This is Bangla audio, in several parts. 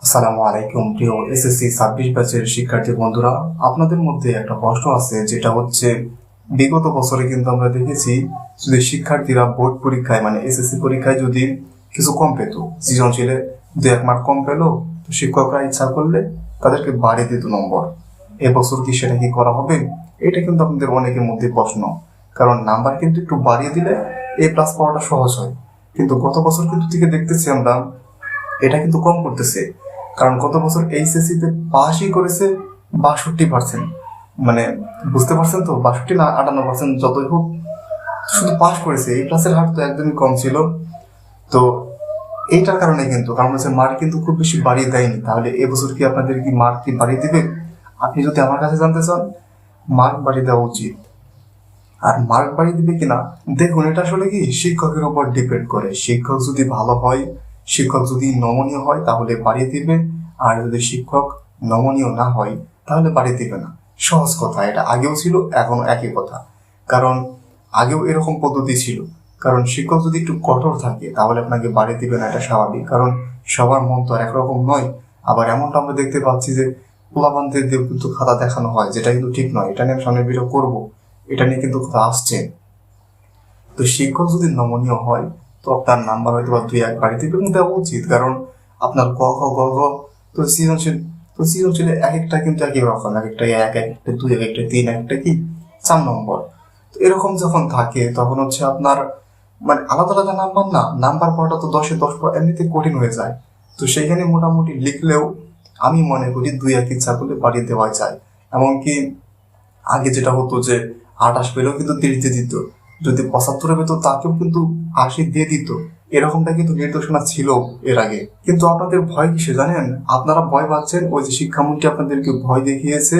আসসালামু আলাইকুম প্রিয় এসএসসি 26 ব্যাচের শিক্ষার্থী বন্ধুরা, আপনাদের মধ্যে একটা প্রশ্ন আছে, যেটা হচ্ছে বিগত বছরে কিন্তু আমরা দেখেছি যদি শিক্ষার্থীরা বোর্ড পরীক্ষায় মানে এসএসসি পরীক্ষায় যদি কিছু কম পেত, সৃজনশীলে 2-1 মার্ক কম পেলো, তো শিক্ষকরা ইচ্ছা করলে তাদেরকে বাড়িয়ে দিত নম্বর। এবছর কি সেটা কি করা হবে? এটা কিন্তু আপনাদের অনেকের মধ্যে প্রশ্ন, কারণ নাম্বার কিন্তু একটু বাড়িয়ে দিলে A+ পাওয়াটা সহজ হয়। কিন্তু গত বছর কিন্তু থেকে দেখতেছি আমরা এটা কিন্তু কম করতেছে, কারণ গত বছর এইচএসসি তে পাসই করেছে 62%। মানে বুঝতে পারছেন তো, 62 না 58% যতই হোক, শুধু পাস করেছে। A+-এর হার তো একদমই কম ছিল। তো এইটার কারণে কিন্তু কারণ হচ্ছে মার্ক কিন্তু খুব বেশি বাড়িয়ে দেয়নি। তাহলে এবছর কি আপনাদের কি মার্ক কি বাড়িয়ে দিবে? আপনি যদি আমার কাছে জানতে চান, মার্ক বাড়িয়ে দেওয়া উচিত। আর মার্ক বাড়িয়ে দিবে কিনা, দেখুন এটা আসলে কি শিক্ষকের উপর ডিপেন্ড করে। শিক্ষক যদি ভালো হয়, শিক্ষক যদি নমনীয় হয় তাহলে বাড়িয়ে দিবে, আর যদি শিক্ষক নমনীয় না হয় তাহলে বাড়িয়ে দিবে না। সহজ কথা, এটা আগেও ছিল, এখনো একই কথা। কারণ আগেও এরকম পদ্ধতি ছিল। কারণ শিক্ষক যদি একটু কঠোর থাকে তাহলে আপনাকে বাড়িয়ে দিবে না, এটা স্বাভাবিক। কারণ সবার মন তো আর একরকম নয়। আবার এমনটা আমরা দেখতে পাচ্ছি যে পোলাপানদের দিয়ে কিন্তু খাতা দেখানো হয়, যেটা কিন্তু ঠিক নয়। এটা নিয়ে আমি সামনে ভিডিও করবো, এটা নিয়ে কিন্তু কথা আসছে। তো শিক্ষক যদি নমনীয় হয় তো আপনার নাম্বার হয়তো বা 2-1 বাড়িতে দেওয়া উচিত। কারণ আপনার ক খ গ ঘ তো সৃজনশীল এক একটা কিন্তু একই রকম, এক একটা 1, এক একটা 2, এক একটা 3, এক একটা কি 4 নম্বর। তো এরকম যখন থাকে তখন হচ্ছে আপনার মানে আলাদা আলাদা নাম্বার না, নাম্বার পড়াটা তো 10-এ 10 পড়া এমনিতে কঠিন হয়ে যায়। তো সেইখানে মোটামুটি লিখলেও আমি মনে করি 2-1 ইচ্ছা করলে বাড়িয়ে দেওয়া যায়। এমনকি আগে যেটা হতো যে 28 পেলেও কিন্তু 30 দিয়ে দিত, যদি 75 পেতো তাকেও কিন্তু 80 দিয়ে দিত। এরকমটা কিন্তু নির্দেশনা ছিল এর আগে। কিন্তু আপনাদের ভয় কিসে জানেন? আপনারা ভয় পাচ্ছেন ওই যে শিক্ষামন্ত্রী আপনাদেরকে ভয় দেখিয়েছে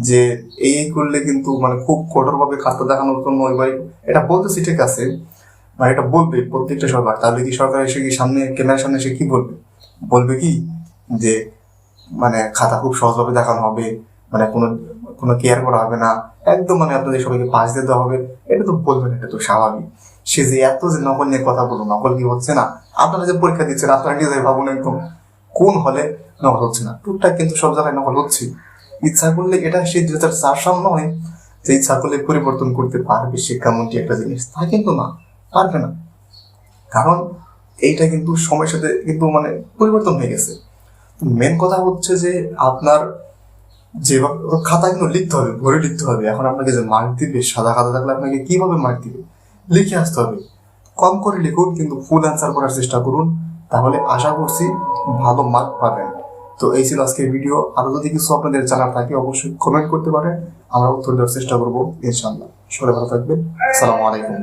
যে এই করলে কিন্তু মানে খুব কঠোরভাবে খাতা দেখানোর জন্য এবার এটা বলতেছি, ঠিক আছে, মানে এটা বলবে প্রত্যেকটা সরকার। তাহলে কি সরকার এসে কি সামনে ক্যামেরার সামনে এসে কি বলবে? বলবে কি যে মানে খাতা খুব সহজভাবে দেখানো হবে, মানে কোনো কোনো কেয়ার করা হবে না, একদম মানে আপনাদের সবাইকে পাস দিয়ে দেওয়া হবে। এটা তো বলবেন, এটা তো স্বাভাবিক। সে যে এত যে নকল নিয়ে কথা বলো, নকল কি হচ্ছে না? আপনারা যে পরীক্ষা দিচ্ছেন আপনারা নিজেরাই ভাবুন একদম কোন হলে নকল হচ্ছে না। টুকটাক কিন্তু সব জায়গায় নকল হচ্ছে। ইচ্ছা করলে এটা সেই 2004 সাল নয় যে ইচ্ছা করলে পরিবর্তন করতে পারবে শিক্ষামন্ত্রী একটা জিনিস, তা কিন্তু না, পারবে না। কারণ এইটা কিন্তু সময়ের সাথে কিন্তু মানে পরিবর্তন হয়ে গেছে। মেন কথা হচ্ছে যে আপনার যেভাবে খাতা কিন্তু লিখতে হবে, ভরে লিখতে হবে। এখন আপনাকে যে মার্ক দিবে, সাদা খাতা থাকলে আপনাকে কিভাবে মার্ক দিবে? লিখে আসতে হবে। কম করে লিখুন, কিন্তু ফুল অ্যান্সার করার চেষ্টা করুন, তাহলে আশা করছি ভালো মার্ক পাবেন। তো এই ছিল আজকের ভিডিও। আরো যদি কিছু আপনাদের জানার থাকে অবশ্যই কমেন্ট করতে পারেন, আমরা উত্তর দেওয়ার চেষ্টা করবো ইনশাআল্লাহ। সবাই ভালো থাকবেন। আসসালামু আলাইকুম।